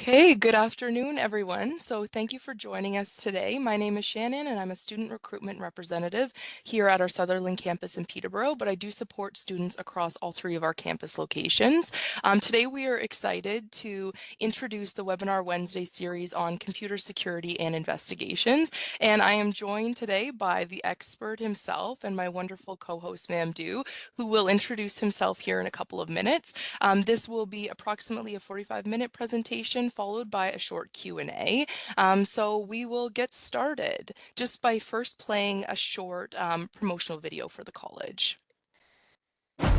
Okay, good afternoon, everyone. So thank you for joining us today. My name is Shannon, and I'm a student recruitment representative here at our Sutherland campus in Peterborough, but I do support students across all three of our campus locations. Today, we are excited to introduce the Webinar Wednesday series on computer security and investigations. And I am joined today by the expert himself and my wonderful co-host, Mamdouh, who will introduce himself here in a couple of minutes. This will be approximately a 45-minute presentation followed by a short Q&A. So we will get started just by first playing a short promotional video for the college. Pick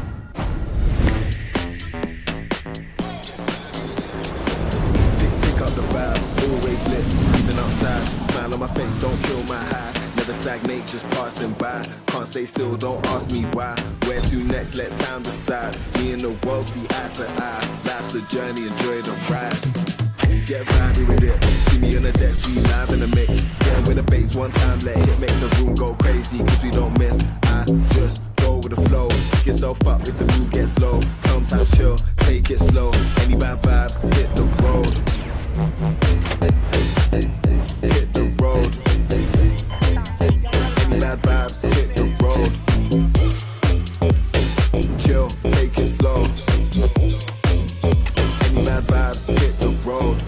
up the vibe, always lit, even outside. Smile on my face, don't kill my high. Never stagnate, just passing by. Can't stay still, don't ask me why. Where to next, let time decide. Me and the world see eye to eye. Life's a journey, enjoy the ride. Get vibey with it. See me on the deck, we live in the mix. Get with the bass one time, let it make the room go crazy, cause we don't miss. I just go with the flow. Pick yourself up if the mood gets low. Sometimes chill, take it slow. Any bad vibes, hit the road. Hit the road. Any bad vibes, hit the road. Chill, take it slow. Any bad vibes, hit the road.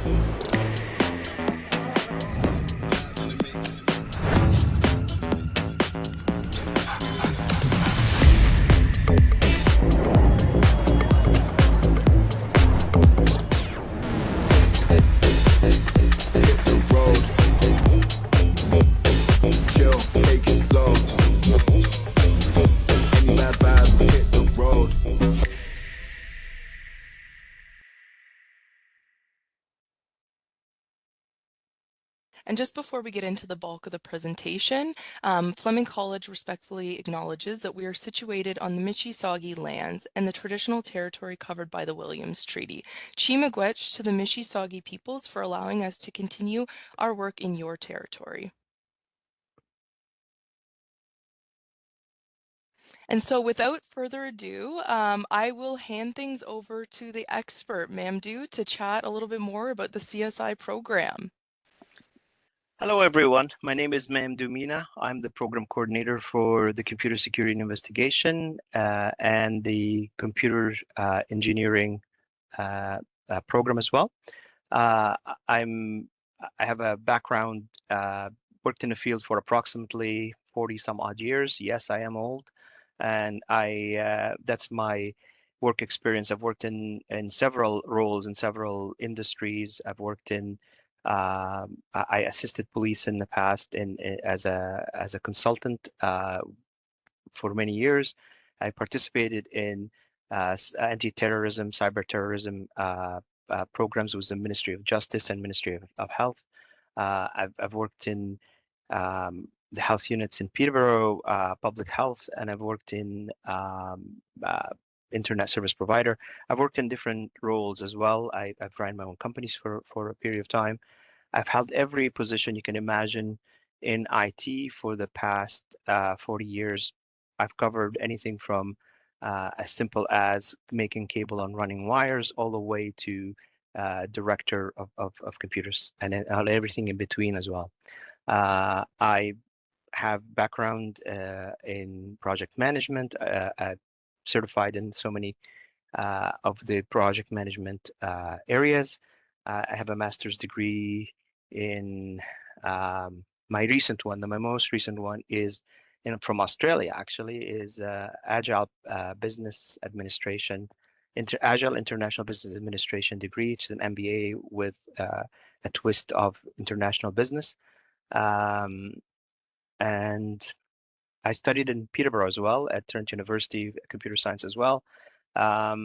And just before we get into the bulk of the presentation, Fleming College respectfully acknowledges that we are situated on the Mississauga lands and the traditional territory covered by the Williams Treaty. Chi-miigwech to the Mississauga peoples for allowing us to continue our work in your territory. And so without further ado, I will hand things over to the expert, Mamdouh, to chat a little bit more about the CSI program. Hello, everyone. My name is Mamdouh Mina. I'm the Program Coordinator for the Computer Security and Investigation and the Computer Engineering program as well. I have a background, worked in the field for approximately 40 some odd years. Yes, I am old, and that's my work experience. I've worked in several roles in several industries. I've worked in I assisted police in the past as a consultant for many years. I participated in anti-terrorism, cyber-terrorism programs with the Ministry of Justice and Ministry of Health. I've worked in the health units in Peterborough, public health, and I've worked in internet service provider. I've worked in different roles as well. I've run my own companies for a period of time. I've held every position you can imagine in IT for the past 40 years. I've covered anything from as simple as making cable and running wires all the way to director of computers and everything in between as well. I have background in project management. I'm certified in so many of the project management areas. I have a master's degree in my recent one. My most recent one is from Australia, actually, is Agile Business Administration, Agile International Business Administration degree. It's an MBA with a twist of international business. And I studied in Peterborough as well at Trent University, computer science as well. I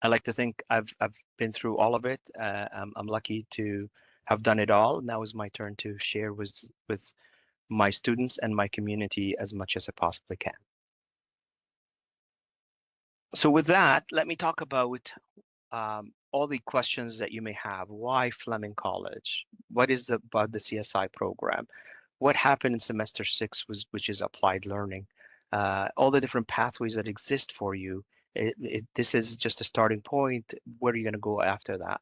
like to think I've been through all of it. I'm lucky to have done it all. Now is my turn to share with my students and my community as much as I possibly can. So with that, let me talk about all the questions that you may have. Why Fleming College? What is about the CSI program? What happened in semester 6, which is applied learning? All the different pathways that exist for you. This is just a starting point. Where are you going to go after that?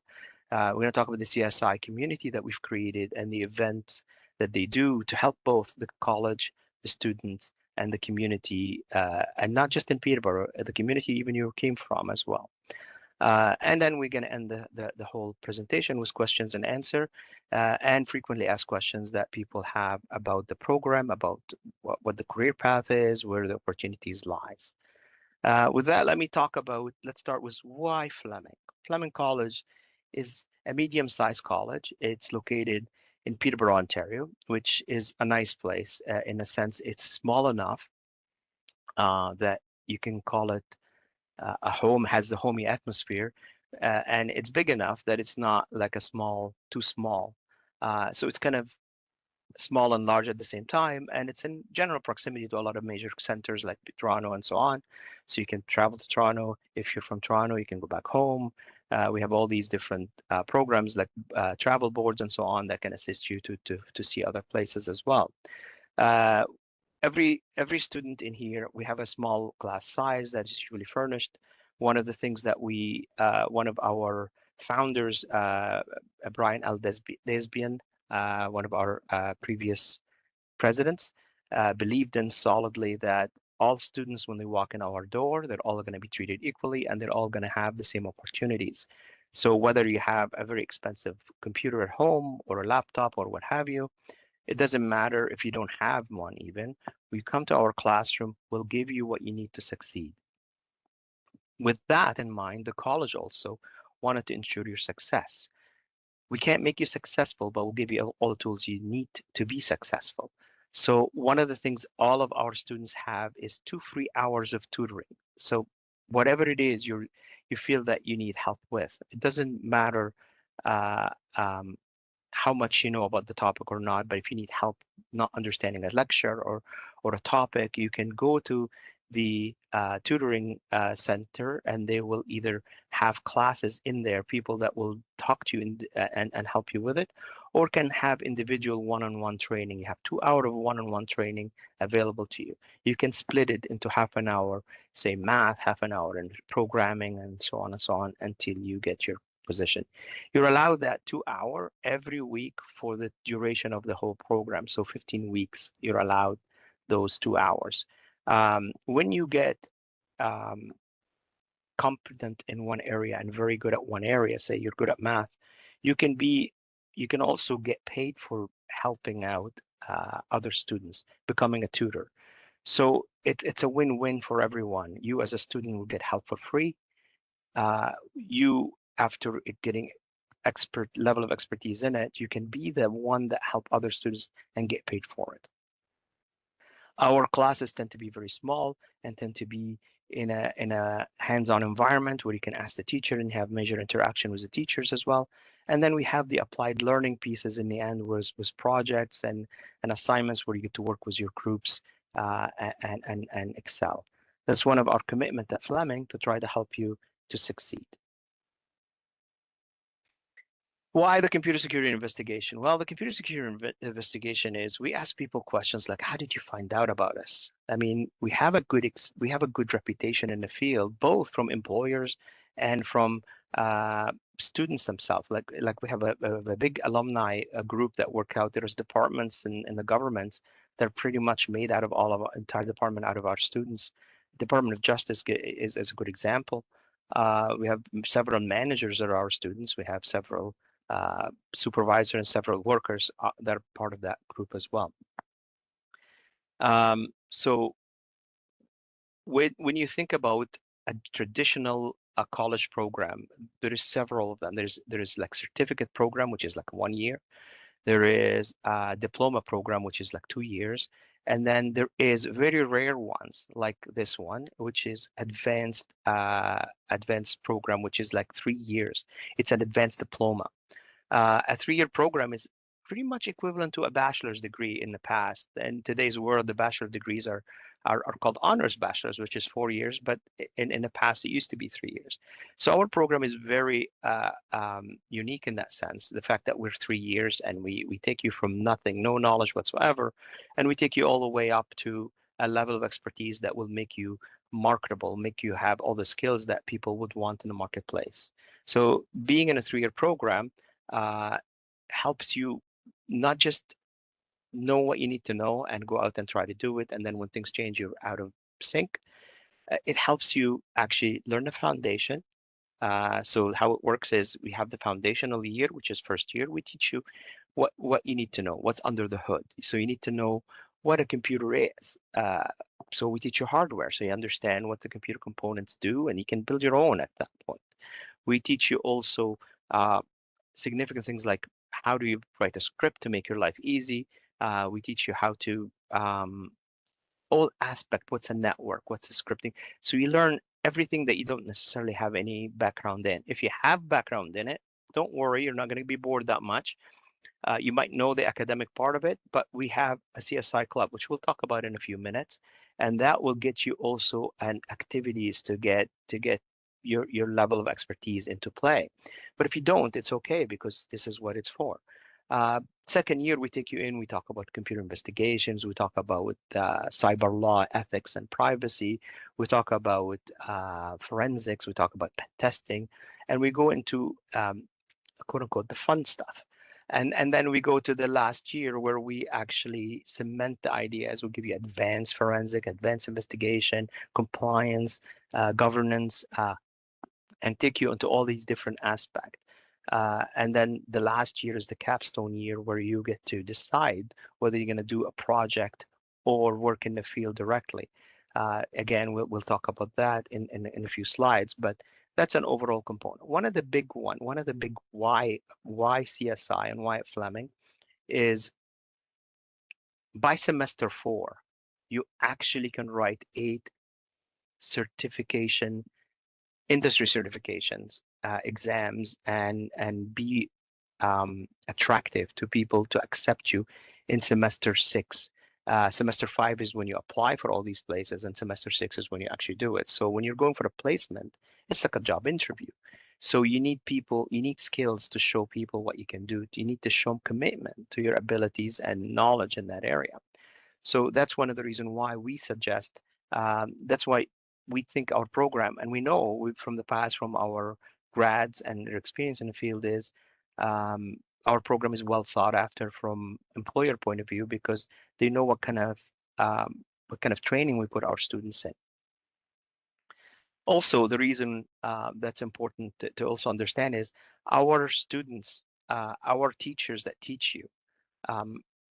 We're going to talk about the CSI community that we've created and the events that they do to help both the college, the students, and the community, and not just in Peterborough, the community even you came from as well. And then we're going to end the whole presentation with questions and answer, and frequently asked questions that people have about the program, about what the career path is, where the opportunities lies. With that, let's start with why Fleming. Fleming College is a medium-sized college. It's located in Peterborough, Ontario, which is a nice place. In a sense, it's small enough that you can call it a home, has the homey atmosphere, and it's big enough that it's not like too small. So it's kind of small and large at the same time, and it's in general proximity to a lot of major centers like Toronto and so on. So you can travel to Toronto. If you're from Toronto, you can go back home. We have all these different programs like travel boards and so on that can assist you to see other places as well. Uh, every student in here, we have a small class size that is usually furnished. One of the things that one of our founders, Brian L. Desbian, one of our previous presidents, believed in solidly that all students, when they walk in our door, they're all going to be treated equally and they're all going to have the same opportunities. So whether you have a very expensive computer at home or a laptop or what have you, it doesn't matter if you don't have one even. When you come to our classroom, we'll give you what you need to succeed. With that in mind, the college also wanted to ensure your success. We can't make you successful, but we'll give you all the tools you need to be successful. So one of the things all of our students have is 2 free hours of tutoring. So whatever it is you feel that you need help with, it doesn't matter uh, um, how much you know about the topic or not, but if you need help not understanding a lecture or a topic, you can go to the tutoring center, and they will either have classes in there, people that will talk to you and help you with it, or can have individual one-on-one training. You have 2 hours of one-on-one training available to you. You can split it into half an hour, say math, half an hour in programming, and so on until you get your position. You're allowed that 2 hour every week for the duration of the whole program. So 15 weeks, you're allowed those 2 hours. When you get um, competent in one area and very good at one area, say you're good at math, you can also get paid for helping out other students, becoming a tutor. So it's a win-win for everyone. You as a student will get help for free. You, after getting expert level of expertise in it, you can be the one that help other students and get paid for it. Our classes tend to be very small and tend to be in a hands-on environment where you can ask the teacher and have major interaction with the teachers as well. And then we have the applied learning pieces in the end with projects and assignments where you get to work with your groups and excel. That's one of our commitment at Fleming, to try to help you to succeed. Why the computer security investigation? Well, the computer security investigation is, we ask people questions like, how did you find out about us? I mean, we have a good reputation in the field, both from employers and from students themselves. Like we have a big alumni group that work out. There's departments in the governments that are pretty much made out of all of our entire department out of our students. Department of Justice is a good example. We have several managers that are our students. We have several supervisor and several workers that are part of that group as well. So when you think about a traditional college program, there is several of them. There is like certificate program, which is like 1 year. There is a diploma program, which is like 2 years. And then there is very rare ones like this one, which is advanced program, which is like 3 years. It's an advanced diploma. A 3 year program is pretty much equivalent to a bachelor's degree in the past. In today's world, the bachelor degrees are called honors bachelors, which is 4 years, but in the past, it used to be 3 years. So our program is very unique in that sense, the fact that we're 3 years and we take you from nothing, no knowledge whatsoever, and we take you all the way up to a level of expertise that will make you marketable, make you have all the skills that people would want in the marketplace. So being in a 3-year program uh, helps you not just know what you need to know and go out and try to do it, and then when things change, you're out of sync. It helps you actually learn the foundation. So how it works is we have the foundational year, which is first year. We teach you what you need to know, what's under the hood. So you need to know what a computer is. So we teach you hardware, so you understand what the computer components do, and you can build your own at that point. We teach you also uh, significant things like how do you write a script to make your life easy. We teach you how to all aspect, what's a network, what's a scripting. So you learn everything that you don't necessarily have any background in. If you have background in it, don't worry, you're not going to be bored that much. You might know the academic part of it, but we have a CSI club, which we'll talk about in a few minutes, and that will get you also an activities to get your level of expertise into play. But if you don't, it's okay because this is what it's for. Second year, we take you in, we talk about computer investigations, we talk about cyber law, ethics, and privacy, we talk about forensics, we talk about pen testing, and we go into quote unquote the fun stuff. And then we go to the last year where we actually cement the ideas. We'll give you advanced forensic, advanced investigation, compliance, governance, and take you into all these different aspects. And then the last year is the capstone year where you get to decide whether you're going to do a project or work in the field directly. Again, we'll talk about that in a few slides, but that's an overall component. One of the big why CSI and why at Fleming is by semester 4, you actually can write 8 certification industry certifications, exams, and be attractive to people to accept you in semester 6. Semester 5 is when you apply for all these places, and semester 6 is when you actually do it. So when you're going for a placement, it's like a job interview. So you need people, you need skills to show people what you can do. You need to show commitment to your abilities and knowledge in that area. So that's one of the reasons why we suggest, that's why we think our program, and we know from the past, from our grads and their experience in the field is, our program is well sought after from employer point of view because they know what kind of training we put our students in. Also, the reason that's important to also understand is our students, our teachers that teach you,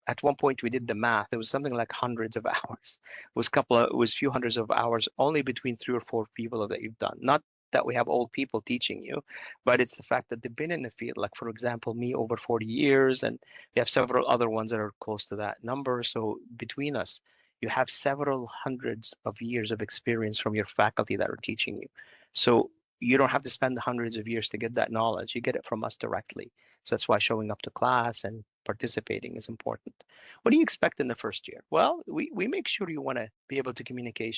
at one point we did the math. It was something like hundreds of hours. It was few hundreds of hours only between 3 or 4 people that you've done. Not that we have old people teaching you, but it's the fact that they've been in the field. Like for example, me over 40 years, and we have several other ones that are close to that number. So between us, you have several hundreds of years of experience from your faculty that are teaching you. So you don't have to spend hundreds of years to get that knowledge. You get it from us directly. So that's why showing up to class and participating is important. What do you expect in the first year? Well, we make sure you want to be able to communicate,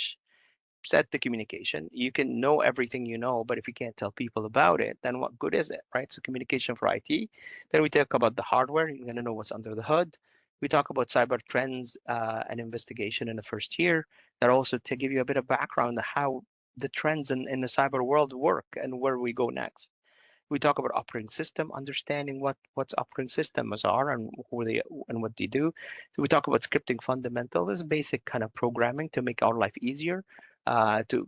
set the communication. You can know everything you know, but if you can't tell people about it, then what good is it, right? So communication for IT. Then we talk about the hardware. You're going to know what's under the hood. We talk about cyber trends and investigation in the first year. That also to give you a bit of background on how the trends in the cyber world work and where we go next. We talk about operating system, understanding what's operating systems are and who they and what they do. So we talk about scripting fundamental, this basic kind of programming to make our life easier, to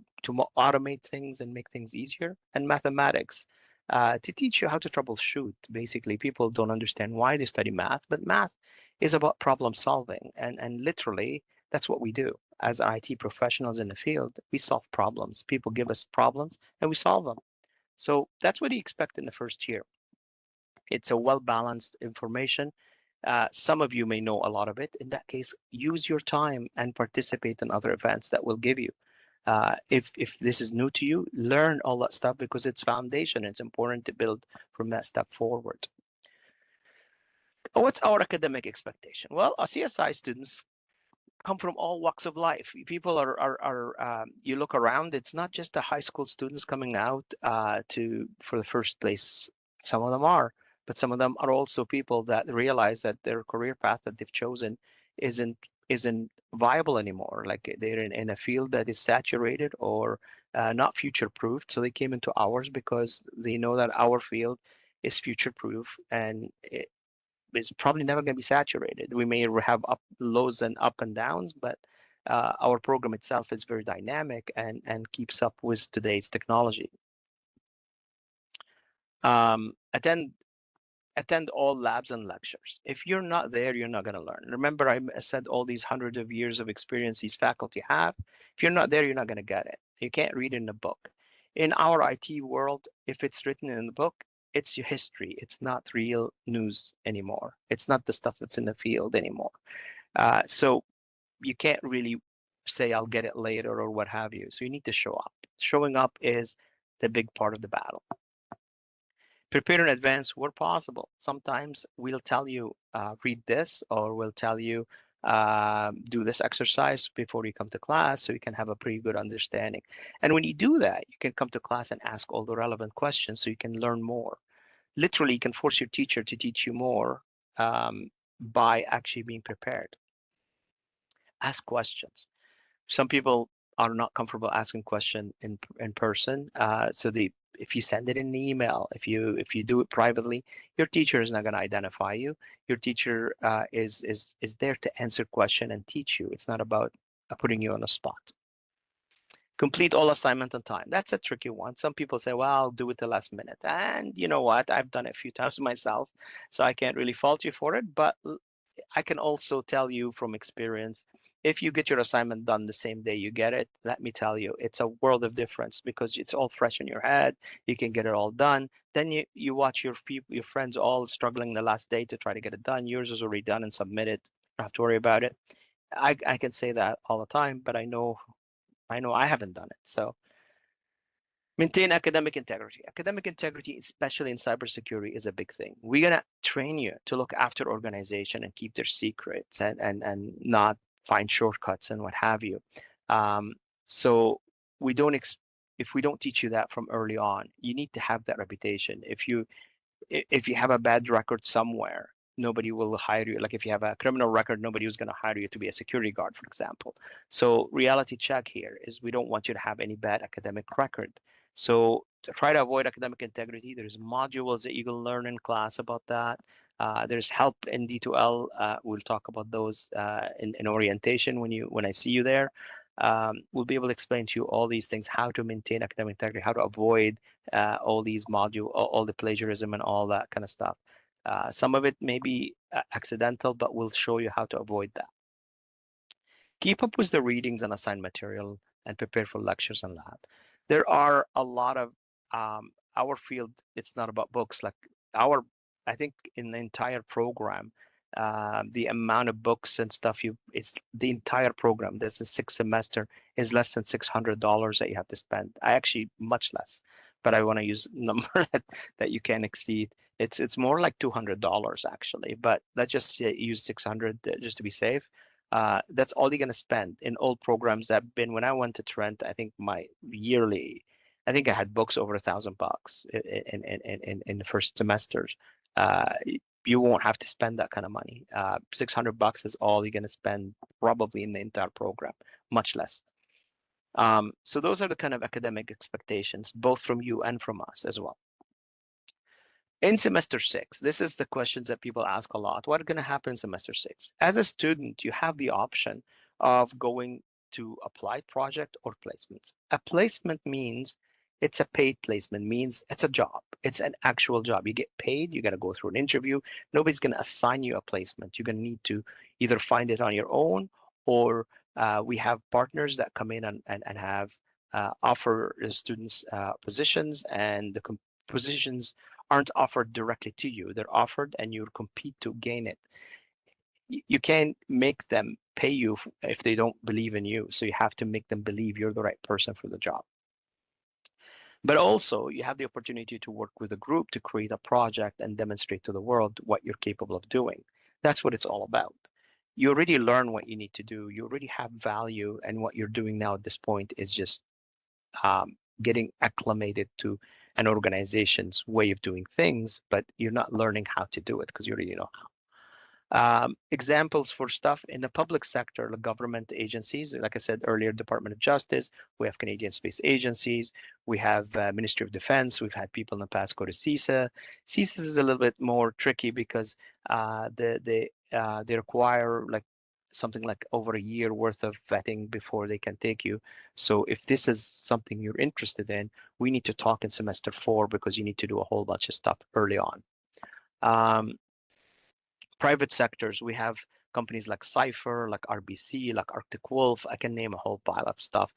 automate things and make things easier, and mathematics to teach you how to troubleshoot. Basically, people don't understand why they study math, but math is about problem solving, and literally that's what we do as IT professionals in the field. We solve problems. People give us problems and we solve them. So that's what you expect in the first year. It's a well-balanced information. Some of you may know a lot of it. In that case, use your time and participate in other events that will give you. If this is new to you, learn all that stuff because it's foundation. It's important to build from that step forward. What's our academic expectation? Well, our CSI students come from all walks of life. People you look around, it's not just the high school students coming out for the first place. Some of them are, but some of them are also people that realize that their career path that they've chosen isn't isn't viable anymore. Like they're in a field that is saturated or not future-proofed. So they came into ours because they know that our field is future-proof and it's probably never going to be saturated. We may have up lows and up and downs, but our program itself is very dynamic and keeps up with today's technology. Attend all labs and lectures. If you're not there, you're not going to learn. Remember, I said all these hundreds of years of experience these faculty have. If you're not there, you're not going to get it. You can't read it in a book. In our IT world, if it's written in the book, it's your history. It's not real news anymore. It's not the stuff that's in the field anymore. So you can't really say, I'll get it later or what have you. So you need to show up. Showing up is the big part of the battle. Prepare in advance where possible. Sometimes we'll tell you, read this, or we'll tell you, do this exercise before you come to class so you can have a pretty good understanding. And when you do that, you can come to class and ask all the relevant questions so you can learn more. Literally, you can force your teacher to teach you more by actually being prepared. Ask questions. Some people are not comfortable asking question in person. So if you send it in an email, if you do it privately, your teacher is not going to identify you. Your teacher is there to answer question and teach you. It's not about putting you on the spot. Complete all assignment on time. That's a tricky one. Some people say, well, I'll do it the last minute. And you know what? I've done it a few times myself, so I can't really fault you for it. But I can also tell you from experience, if you get your assignment done the same day you get it, let me tell you, it's a world of difference because it's all fresh in your head. You can get it all done. Then you watch your people, your friends all struggling the last day to try to get it done. Yours is already done and submitted. Don't have to worry about it. I can say that all the time, but I know I haven't done it. So maintain academic integrity. Academic integrity, especially in cybersecurity, is a big thing. We're gonna train you to look after organization and keep their secrets and not find shortcuts and what have you. So we don't if we don't teach you that from early on, you need to have that reputation. If you have a bad record somewhere, nobody will hire you. Like if you have a criminal record, nobody is going to hire you to be a security guard, for example. So reality check here is we don't want you to have any bad academic record. So to try to avoid academic integrity, there's modules that you can learn in class about that. There's help in D2L. We'll talk about those in orientation when I see you there. We'll be able to explain to you all these things, how to maintain academic integrity, how to avoid all these modules, all the plagiarism and all that kind of stuff. Some of it may be accidental, but we'll show you how to avoid that. Keep up with the readings and assigned material and prepare for lectures and lab. There are a lot of our field, it's not about books. Like I think in the entire program, the amount of books and stuff it's the entire program. This is 6 semester is less than $600 that you have to spend. I actually much less, but I want to use a number that you can exceed. It's more like $200 actually, but let's just use 600 just to be safe. That's all you're going to spend in all programs that have been. When I went to Trent, I think my yearly, I think I had books over $1,000 in the first semesters. You won't have to spend that kind of money. $600 is all you're going to spend probably in the entire program, much less. So those are the kind of academic expectations, both from you and from us as well. In semester 6, this is the questions that people ask a lot. What's going to happen in semester 6? As a student, you have the option of going to applied project or placements. A placement means it's a paid placement, means it's a job. It's an actual job. You get paid, you got to go through an interview. Nobody's going to assign you a placement. You're going to need to either find it on your own, or we have partners that come in and have offer students positions, and the positions aren't offered directly to you. They're offered and you compete to gain it. You can't make them pay you if they don't believe in you. So you have to make them believe you're the right person for the job. But also you have the opportunity to work with a group to create a project and demonstrate to the world what you're capable of doing. That's what it's all about. You already learn what you need to do. You already have value, and what you're doing now at this point is just getting acclimated to an organization's way of doing things, but you're not learning how to do it because you already know how. Examples for stuff in the public sector, like government agencies, like I said earlier, Department of Justice, we have Canadian Space Agencies, we have Ministry of Defense, we've had people in the past go to CISA. CISA is a little bit more tricky because they require like something like over a year worth of vetting before they can take you. So if this is something you're interested in, we need to talk in semester 4 because you need to do a whole bunch of stuff early on. Private sectors, we have companies like Cypher, like RBC, like Arctic Wolf. I can name a whole pile of stuff.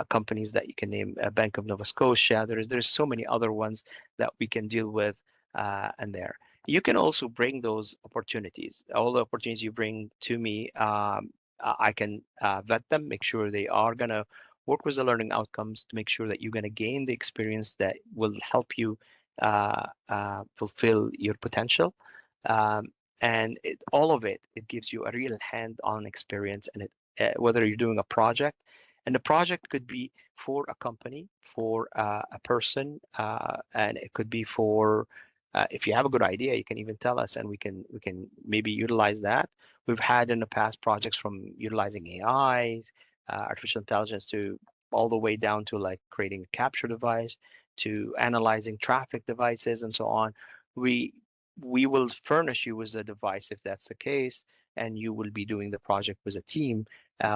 Companies that you can name, Bank of Nova Scotia. There's so many other ones that we can deal with, and there. You can also bring those opportunities. All the opportunities you bring to me, I can vet them, make sure they are going to work with the learning outcomes to make sure that you're going to gain the experience that will help you fulfill your potential. And all of it gives you a real hand-on experience, and whether you're doing a project, and the project could be for a company, for a person, and it could be for if you have a good idea, you can even tell us, and we can maybe utilize that. We've had in the past projects from utilizing AI, artificial intelligence, to all the way down to like creating a capture device, to analyzing traffic devices, and so on. We will furnish you with a device if that's the case, and you will be doing the project with a team,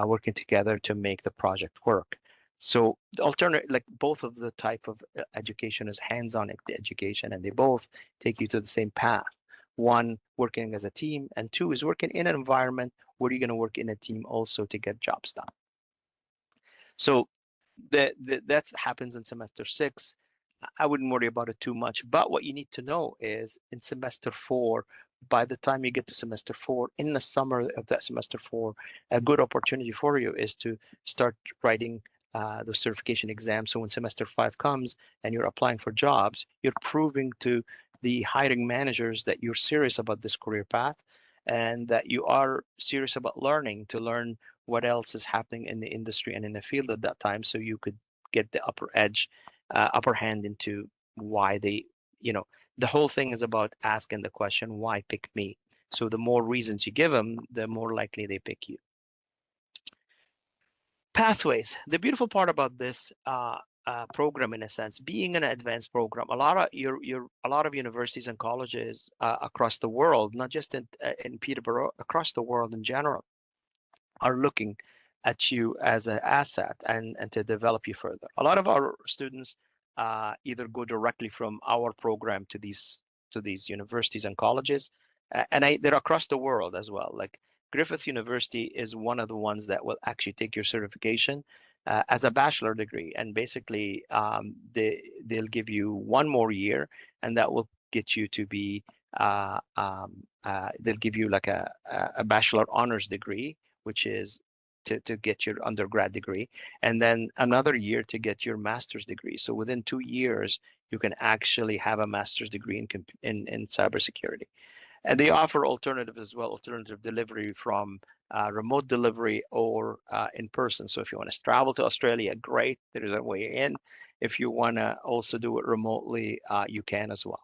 working together to make the project work. So the alternate, like both of the type of education is hands-on education, and they both take you to the same path. One, working as a team, and two is working in an environment where you're going to work in a team also to get jobs done. So that happens in semester 6. I wouldn't worry about it too much. But what you need to know is in semester 4, by the time you get to semester 4, in the summer of that semester 4, a good opportunity for you is to start writing the certification exam. So when semester 5 comes and you're applying for jobs, you're proving to the hiring managers that you're serious about this career path and that you are serious about learning, to learn what else is happening in the industry and in the field at that time, so you could get the upper hand into why they, the whole thing is about asking the question, why pick me? So the more reasons you give them, the more likely they pick you. Pathways. The beautiful part about this program, in a sense, being an advanced program, a lot of universities and colleges across the world, not just in Peterborough, across the world in general, are looking at you as an asset and to develop you further. A lot of our students either go directly from our program to these universities and colleges, and they're across the world as well. Like Griffith University is one of the ones that will actually take your certification as a bachelor degree, and basically they'll give you one more year, and that will get you to be they'll give you like a bachelor honors degree, which is to get your undergrad degree, and then another year to get your master's degree. So within 2 years, you can actually have a master's degree in cybersecurity. And they offer alternative as well, alternative delivery from remote delivery or in person. So if you want to travel to Australia, great, there is a way in. If you want to also do it remotely, you can as well.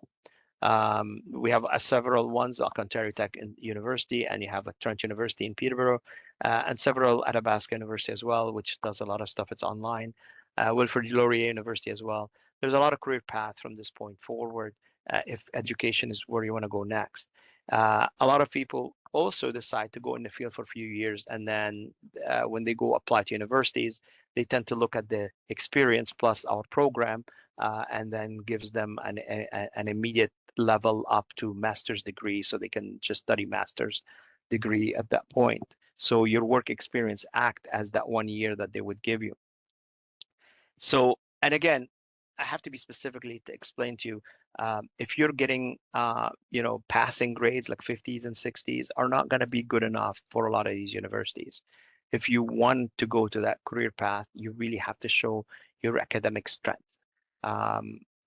We have several ones, like Ontario Tech University, and you have like Trent University in Peterborough, and several Athabasca University as well, which does a lot of stuff. It's online. Wilfrid Laurier University as well. There's a lot of career paths from this point forward if education is where you want to go next. A lot of people also decide to go in the field for a few years, and then when they go apply to universities, they tend to look at the experience plus our program, and then gives them an immediate level up to master's degree, so they can just study master's degree at that point. So your work experience act as that 1 year that they would give you. So, and again, I have to be specifically to explain to you, if you're getting, passing grades like 50s and 60s are not going to be good enough for a lot of these universities. If you want to go to that career path, you really have to show your academic strength.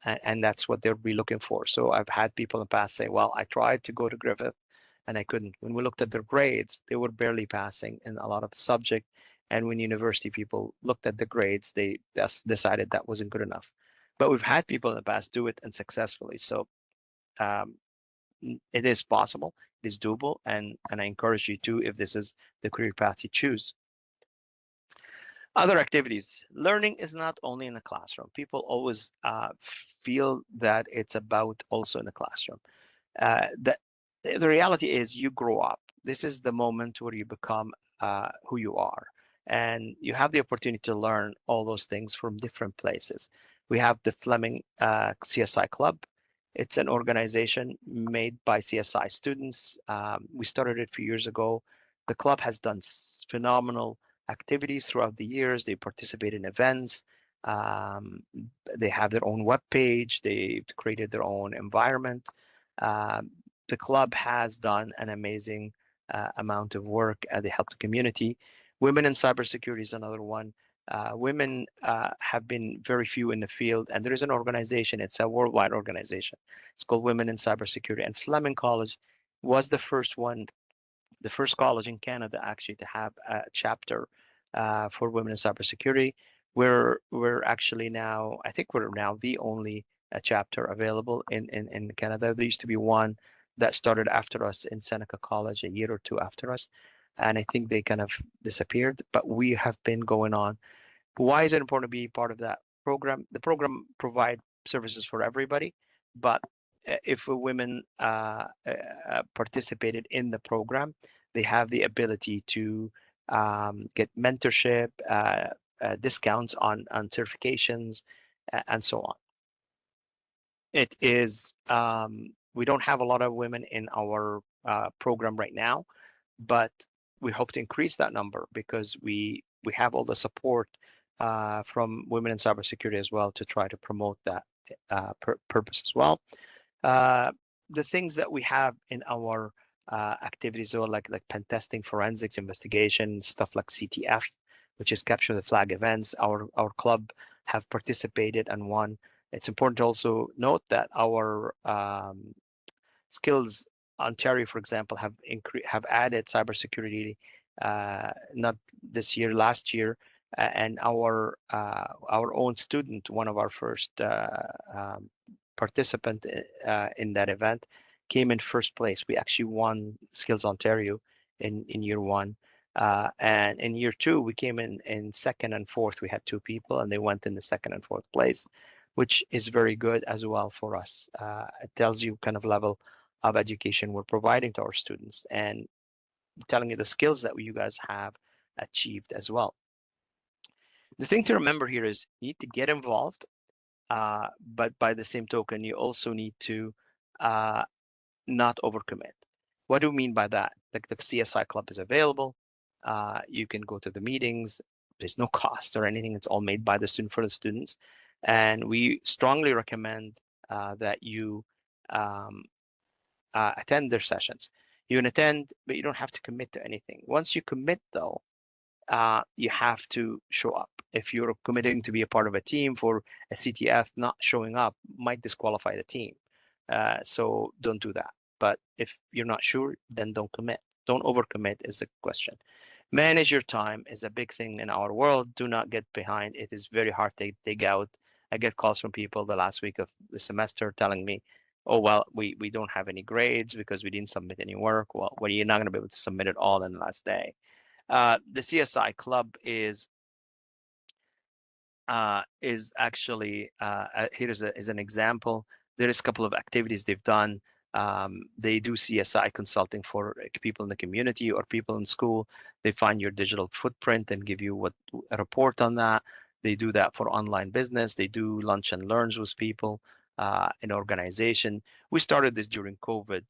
And that's what they'll be looking for. So I've had people in the past say, well, I tried to go to Griffith and I couldn't. When we looked at their grades, they were barely passing in a lot of the subject. And when university people looked at the grades, they just decided that wasn't good enough. But we've had people in the past do it and successfully. So it is possible, it is doable, and I encourage you to, if this is the career path you choose. Other activities. Learning is not only in the classroom. People always feel that it's about also in the classroom. The reality is you grow up. This is the moment where you become who you are, and you have the opportunity to learn all those things from different places. We have the Fleming CSI Club. It's an organization made by CSI students. We started it a few years ago. The club has done phenomenal activities throughout the years. They participate in events. Um, they have their own web page. They've created their own environment. Um, the club has done an amazing amount of work. They help the community. Women in cybersecurity is another one. Women have been very few in the field, and there is an organization. It's a worldwide organization. It's called Women in Cybersecurity. And Fleming College was the first one, the first college in Canada actually to have a chapter for women in cybersecurity. We're actually now, I think we're now the only chapter available in Canada. There used to be one that started after us in Seneca College a year or two after us, and I think they kind of disappeared. But we have been going on. Why is it important to be part of that program? The program provide services for everybody, but if women participated in the program, they have the ability to get mentorship, discounts on certifications, and so on. It is, we don't have a lot of women in our program right now, but we hope to increase that number because we have all the support from women in cybersecurity as well to try to promote that purpose as well. The things that we have in our activities are like pen testing, forensics, investigation, stuff like CTF, which is capture the flag events. Our club have participated and won. It's important to also note that our skills Ontario, for example, have added cybersecurity not this year, last year, and our own student, one of our first participant in that event, came in first place. We actually won Skills Ontario in year one. And in year two, we came in second and fourth. We had two people, and they went in the second and fourth place, which is very good as well for us. It tells you kind of level of education we're providing to our students and telling you the skills that you guys have achieved as well. The thing to remember here is you need to get involved, but by the same token, you also need to not overcommit. What do we mean by that? Like the CSI Club is available. You can go to the meetings. There's no cost or anything. It's all made by the student for the students. And we strongly recommend that you attend their sessions. You can attend, but you don't have to commit to anything. Once you commit, though, you have to show up. If you're committing to be a part of a team for a CTF, not showing up might disqualify the team. So don't do that. But if you're not sure, then don't commit. Don't overcommit is the question. Manage your time is a big thing in our world. Do not get behind. It is very hard to dig out. I get calls from people the last week of the semester telling me, oh, well, we don't have any grades because we didn't submit any work. Well, you're not going to be able to submit it all in the last day. The CSI Club is actually here is an example. There is a couple of activities they've done. They do CSI consulting for people in the community or people in school. They find your digital footprint and give you a report on that. They do that for online business. They do lunch and learns with people in organization. We started this during COVID.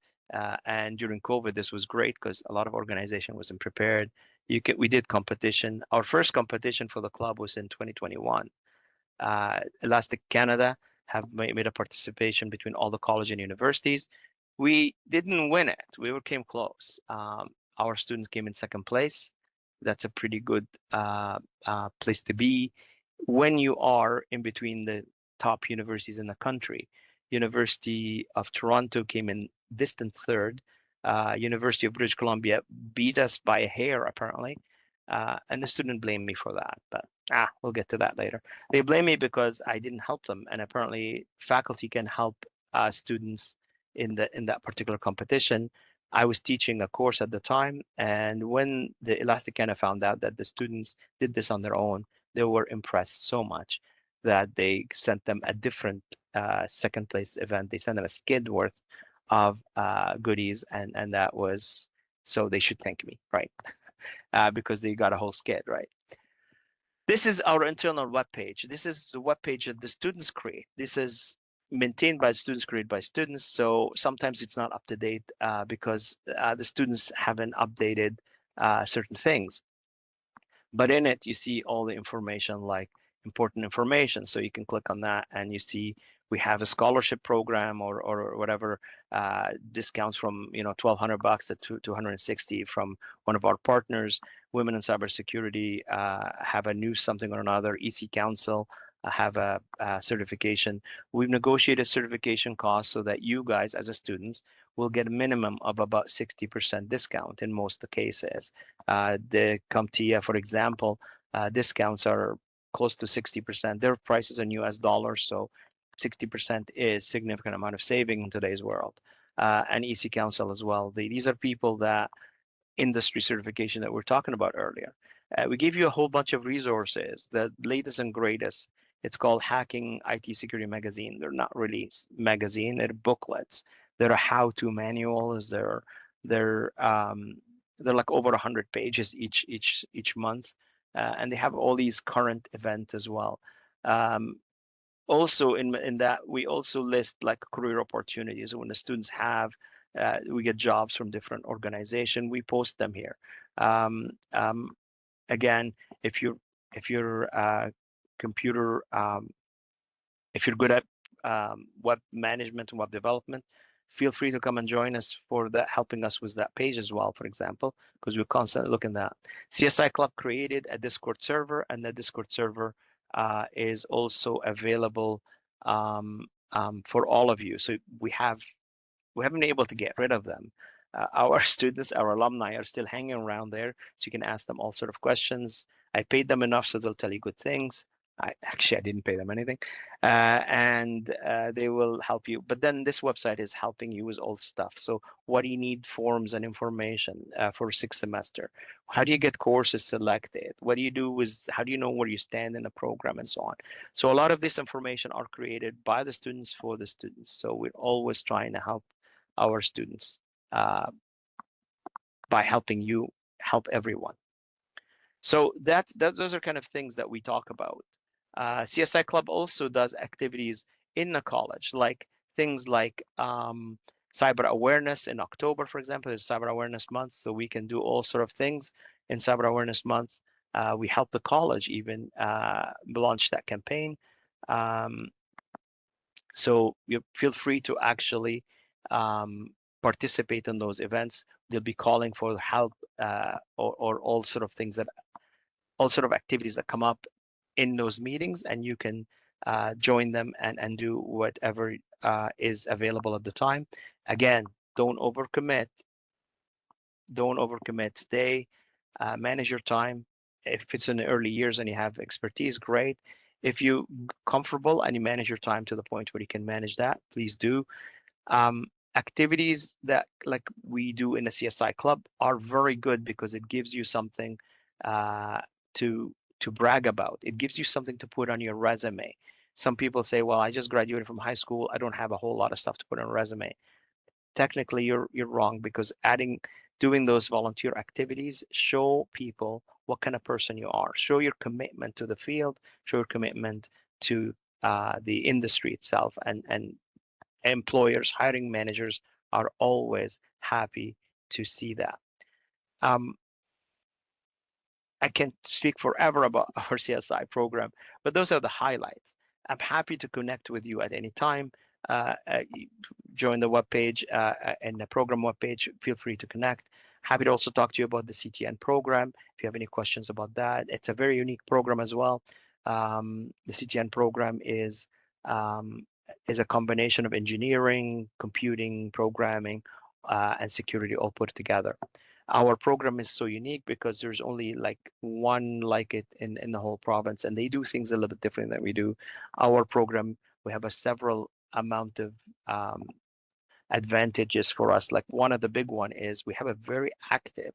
And during COVID, this was great because a lot of organization wasn't prepared. We did competition. Our first competition for the club was in 2021. Elastic Canada have made a participation between all the college and universities. We didn't win it. We came close. Our students came in second place. That's a pretty good place to be when you are in between the top universities in the country. University of Toronto came in distant third. University of British Columbia beat us by a hair, apparently. And the student blamed me for that, but we'll get to that later. They blame me because I didn't help them, and apparently faculty can help students in that particular competition. I was teaching a course at the time, and when the Elastic kind of found out that the students did this on their own, they were impressed so much that they sent them a different second place event. They sent them a skid worth of goodies, and that was, so they should thank me, right? Because they got a whole skid, right? This is our internal web page. This is the web page that the students create. This is maintained by students, created by students. So sometimes it's not up to date because the students haven't updated certain things. But in it, you see all the information, like important information. So you can click on that and you see we have a scholarship program or whatever, discounts from 1,200 bucks to 260 from one of our partners. Women in Cybersecurity have a new something or another. EC Council have a certification. We've negotiated certification costs so that you guys as a students will get a minimum of about 60% discount in most cases. The CompTIA, for example, discounts are close to 60%. Their prices in US dollars, so 60% is significant amount of saving in today's world. And EC Council as well. These are people that industry certification that we're talking about earlier. We gave you a whole bunch of resources, the latest and greatest. It's called Hacking IT Security Magazine. They're not really magazine, they're booklets. They're how-to manuals. They're like over 100 pages each month, and they have all these current events as well. Also in that we also list like career opportunities. When the students have we get jobs from different organizations, we post them here. Again, if you're computer if you're good at web management and web development, feel free to come and join us for that, helping us with that page as well, for example, because we're constantly looking at that. CSI Club created a Discord server, and the Discord server is also available for all of you. So we haven't been able to get rid of them. Our students, our alumni are still hanging around there, so you can ask them all sort of questions. I paid them enough so they'll tell you good things. I didn't pay them anything, and they will help you. But then this website is helping you with all stuff. So what do you need? Forms and information for sixth semester. How do you get courses selected? What do you do with? How do you know where you stand in a program and so on? So a lot of this information are created by the students for the students. So we're always trying to help our students by helping you help everyone. So those are kind of things that we talk about. CSI Club also does activities in the college, like things like cyber awareness in October, for example, is Cyber Awareness Month, so we can do all sort of things in Cyber Awareness Month. We help the college even launch that campaign. So you feel free to actually participate in those events. They'll be calling for help or all sort of things all sort of activities that come up in those meetings, and you can join them and do whatever is available at the time. Again, don't overcommit. Don't overcommit. Stay, manage your time. If it's in the early years and you have expertise, great. If you're comfortable and you manage your time to the point where you can manage that, please do. Activities that like we do in the CSI Club are very good because it gives you something to brag about. It gives you something to put on your resume. Some people say, well, I just graduated from high school. I don't have a whole lot of stuff to put on a resume. Technically, you're wrong, because doing those volunteer activities show people what kind of person you are. Show your commitment to the field, show your commitment to the industry itself, and employers, hiring managers are always happy to see that. I can speak forever about our CSI program, but those are the highlights. I'm happy to connect with you at any time. Join the webpage and the program webpage. Feel free to connect. Happy to also talk to you about the CTN program if you have any questions about that. It's a very unique program as well. The CTN program is a combination of engineering, computing, programming, and security all put together. Our program is so unique because there's only like one like it in the whole province, and they do things a little bit different than we do. Our program, we have a several amount of advantages for us. Like one of the big one is we have a very active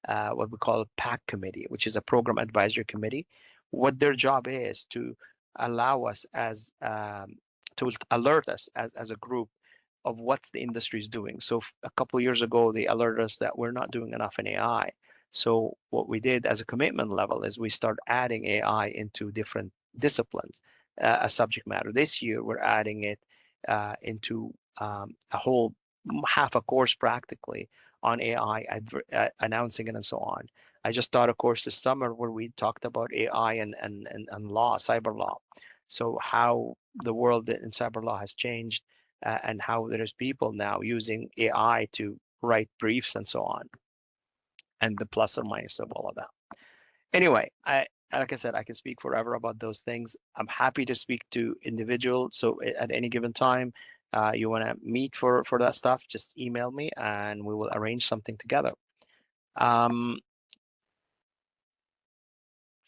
what we call a PAC committee, which is a program advisory committee. What their job is to allow us as to alert us as a group of what the industry is doing. So a couple of years ago, they alerted us that we're not doing enough in AI. So what we did as a commitment level is we start adding AI into different disciplines, a subject matter. This year, we're adding it into a whole half a course practically on AI, announcing it and so on. I just taught a course this summer where we talked about AI and law, cyber law. So how the world in cyber law has changed and how there's people now using AI to write briefs and so on, and the plus or minus of all of that. Anyway, like I said, I can speak forever about those things. I'm happy to speak to individuals. So at any given time, you want to meet for that stuff, just email me and we will arrange something together.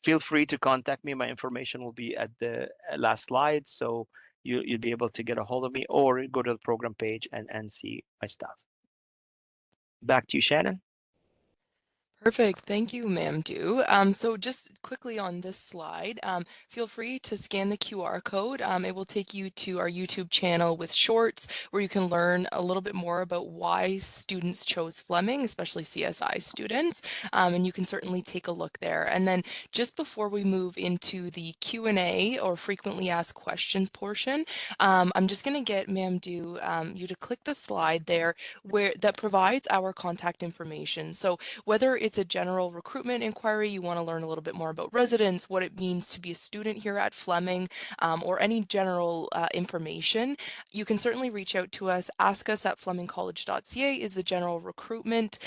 Feel free to contact me. My information will be at the last slide, so you'll be able to get a hold of me or go to the program page and see my stuff. Back to you, Shannon. Perfect. Thank you, Mamdouh. So just quickly on this slide, feel free to scan the QR code. It will take you to our YouTube channel with shorts where you can learn a little bit more about why students chose Fleming, especially CSI students. And you can certainly take a look there. And then just before we move into the Q&A or frequently asked questions portion, I'm just going to get Mamdouh you to click the slide there where that provides our contact information. So whether it's a general recruitment inquiry, you want to learn a little bit more about residence, what it means to be a student here at Fleming, or any general information, you can certainly reach out to us. Ask us at flemingcollege.ca is the general recruitment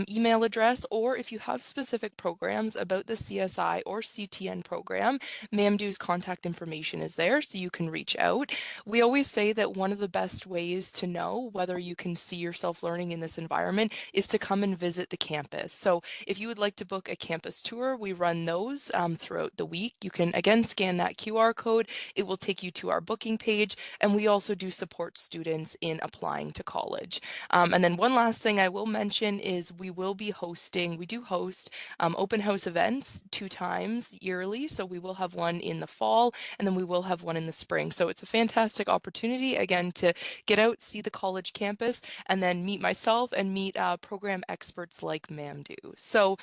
email address, or if you have specific programs about the CSI or CTN program, Mamdouh's contact information is there, so you can reach out. We always say that one of the best ways to know whether you can see yourself learning in this environment is to come and visit the campus. So if you would like to book a campus tour, we run those throughout the week. You can again scan that QR code. It will take you to our booking page, and we also do support students in applying to college. And then one last thing I will mention is we do host open house events 2 times yearly. So we will have one in the fall, and then we will have one in the spring. So it's a fantastic opportunity, again, to get out, see the college campus, and then meet myself and meet program experts like Mamdouh. So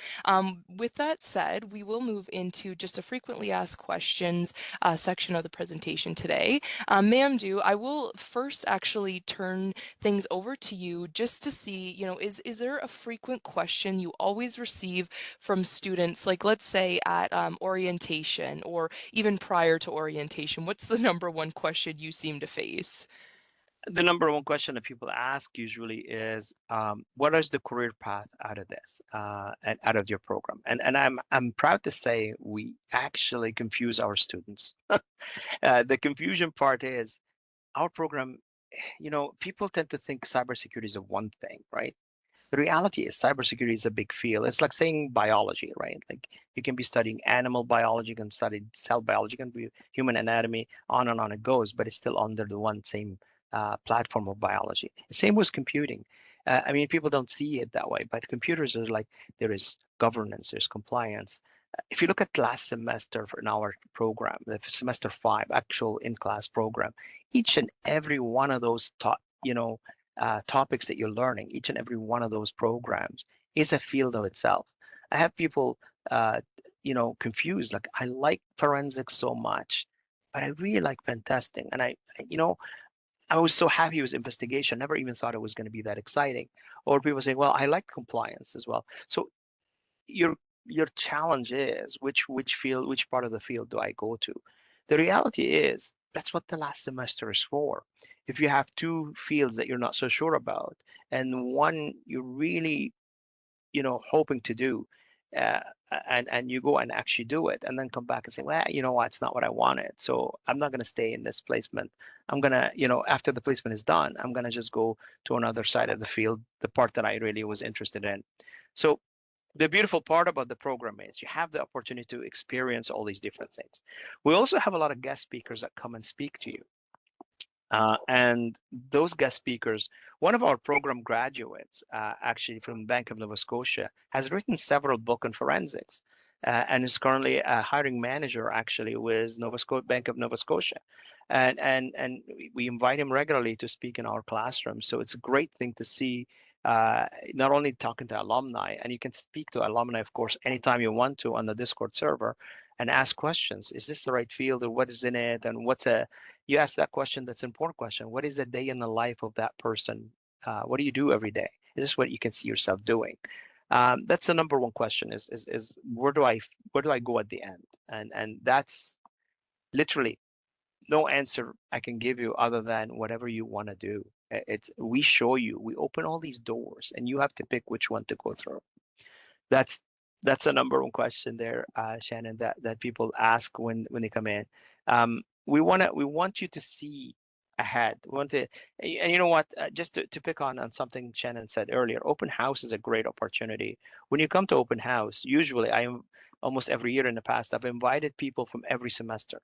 with that said, we will move into just a frequently asked questions section of the presentation today. Mamdouh, I will first actually turn things over to you just to see, is there a frequent question you always receive from students, like let's say at orientation or even prior to orientation? What's the number one question you seem to face? The number one question that people ask usually is, what is the career path out of this, and out of your program? And I'm proud to say we actually confuse our students. The confusion part is our program, people tend to think cybersecurity is a one thing, right? The reality is cybersecurity is a big field. It's like saying biology, right? Like you can be studying animal biology, you can study cell biology, you can be human anatomy, on and on it goes, but it's still under the one same platform of biology. Same with computing. I mean, people don't see it that way, but computers are like, there is governance, there's compliance. If you look at last semester in our program, the semester 5 actual in-class program, each and every one of those topics that you're learning, each and every one of those programs is a field of itself. I have people, confused. Like, I like forensics so much, but I really like pen testing. And I was so happy with investigation. Never even thought it was going to be that exciting. Or people say, well, I like compliance as well. So your challenge is which part of the field do I go to? The reality is that's what the last semester is for. If you have two fields that you're not so sure about, and one you're really, hoping to do, uh, and you go and actually do it, and then come back and say, well, you know what, it's not what I wanted, so I'm not going to stay in this placement. I'm going to, after the placement is done, I'm going to just go to another side of the field, the part that I really was interested in. So the beautiful part about the program is you have the opportunity to experience all these different things. We also have a lot of guest speakers that come and speak to you. And those guest speakers, one of our program graduates, actually from Bank of Nova Scotia, has written several books on forensics, and is currently a hiring manager actually with Bank of Nova Scotia, and we invite him regularly to speak in our classroom. So it's a great thing to see. Not only talking to alumni, and you can speak to alumni, of course, anytime you want to on the Discord server, and ask questions. Is this the right field, or what is in it, and you ask that question. That's an important question. What is the day in the life of that person? What do you do every day? Is this what you can see yourself doing? That's the number one question. Is where do I go at the end? And that's literally no answer I can give you other than whatever you want to do. We show you, we open all these doors, and you have to pick which one to go through. That's that's a number one question there, Shannon, that people ask when they come in. We want you to see ahead. We want to, and you know what? Just to pick on something Shannon said earlier, open house is a great opportunity. When you come to open house, usually I am almost every year in the past, I've invited people from every semester.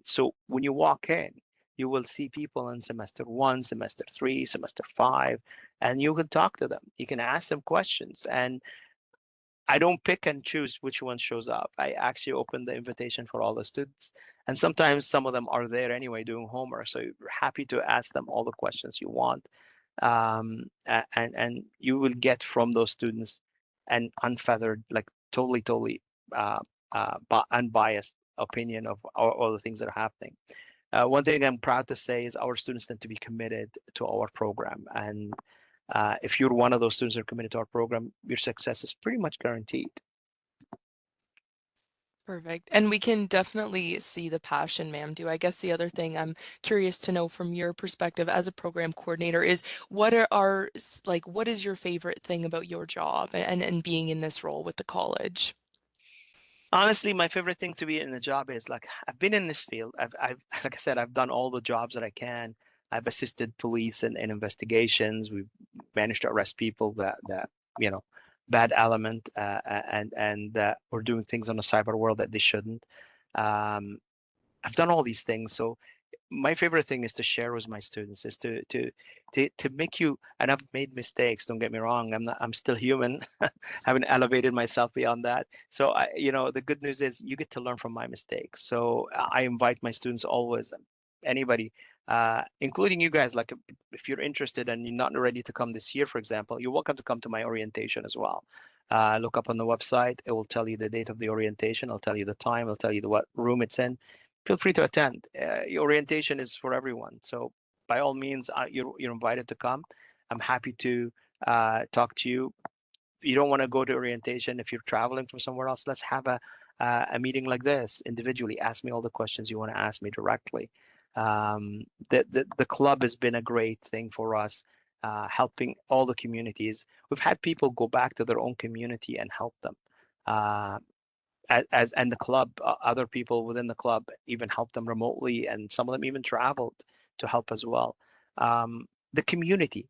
So when you walk in, you will see people in semester one, semester three, semester five, and you can talk to them. You can ask them questions, and I don't pick and choose which one shows up. I actually open the invitation for all the students. And sometimes some of them are there anyway doing homework. So you're happy to ask them all the questions you want. And you will get from those students an unfeathered, like totally uh, unbiased opinion of all the things that are happening. One thing I'm proud to say is our students tend to be committed to our program. And if you're one of those students that are committed to our program, your success is pretty much guaranteed. Perfect. And we can definitely see the passion, Mamdouh. I guess the other thing I'm curious to know from your perspective as a program coordinator is what is your favorite thing about your job and being in this role with the college? Honestly, my favorite thing to be in the job is like I've been in this field. I've like I said, I've done all the jobs that I can. I've assisted police in investigations. We've managed to arrest people that you know bad element and were doing things on the cyber world that they shouldn't. Um, I've done all these things, so my favorite thing is to share with my students is to make you, and I've made mistakes, don't get me wrong, I'm still human. Haven't elevated myself beyond that. So the good news is you get to learn from my mistakes. So I invite my students always, anybody, including you guys, like if you're interested and you're not ready to come this year, for example, you're welcome to come to my orientation as well. Look up on the website. It will tell you the date of the orientation. I'll tell you the time. I'll tell you what room it's in. Feel free to attend. Your orientation is for everyone. So by all means, you're invited to come. I'm happy to talk to you. If you don't want to go to orientation, if you're traveling from somewhere else, let's have a meeting like this individually. Ask me all the questions you want to ask me directly. The club has been a great thing for us, helping all the communities. We've had people go back to their own community and help them. Uh, and the club, other people within the club even helped them remotely, and some of them even traveled to help as well. The community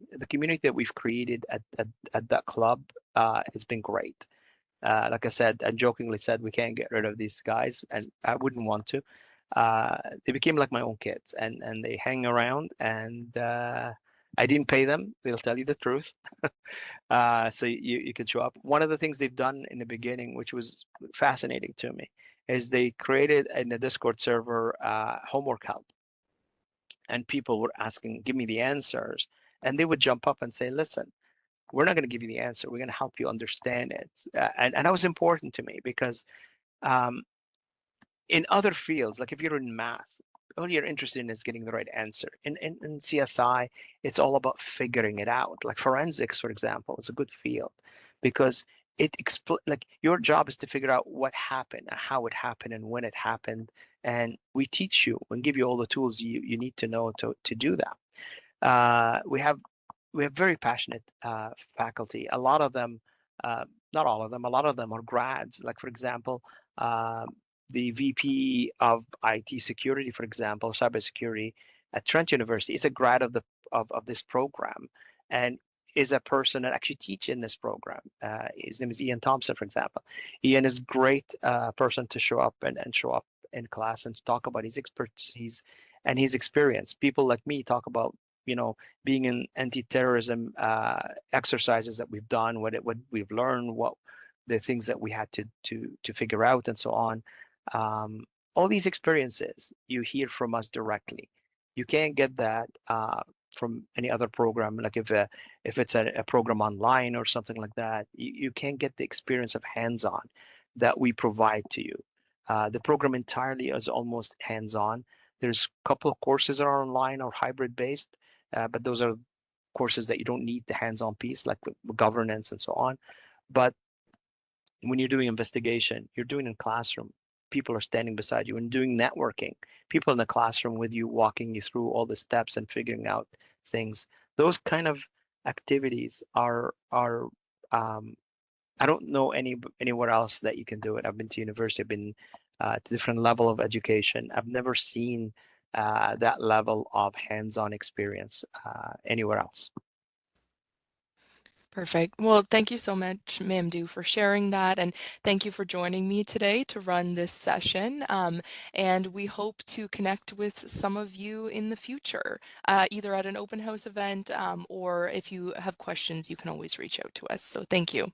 that we've created at that club has been great. Like I said, I jokingly said we can't get rid of these guys, and I wouldn't want to. They became like my own kids, and they hang around, and I didn't pay them. They'll tell you the truth. So you can show up. One of the things they've done in the beginning, which was fascinating to me, is they created in the Discord server homework help, and people were asking, "Give me the answers," and they would jump up and say, "Listen, we're not going to give you the answer. We're going to help you understand it," and that was important to me because um, in other fields, like if you're in math, all you're interested in is getting the right answer. In CSI, it's all about figuring it out. Like forensics, for example, it's a good field because like your job is to figure out what happened, and how it happened, and when it happened. And we teach you and give you all the tools you need to know to do that. We have very passionate faculty. A lot of them, not all of them, a lot of them are grads. Like for example, uh, the VP of IT security, for example, cybersecurity at Trent University, is a grad of this program, and is a person that actually teach in this program. His name is Ian Thompson, for example. Ian is a great person to show up and show up in class and to talk about his expertise and his experience. People like me talk about, being in anti-terrorism exercises that we've done, what we've learned, what the things that we had to figure out, and so on. Um, all these experiences you hear from us directly. You can't get that from any other program. Like if it's a program online or something like that, you can't get the experience of hands-on that we provide to you. The program entirely is almost hands-on. There's a couple of courses that are online or hybrid based, but those are courses that you don't need the hands-on piece, like the governance and so on. But when you're doing investigation, you're doing in classroom. People are standing beside you and doing networking. People in the classroom with you, walking you through all the steps and figuring out things. Those kind of activities are I don't know anywhere else that you can do it. I've been to university, I've been to different level of education. I've never seen that level of hands-on experience anywhere else. Perfect. Well, thank you so much, Mamdouh, for sharing that, and thank you for joining me today to run this session. And we hope to connect with some of you in the future, either at an open house event, or if you have questions, you can always reach out to us. So thank you.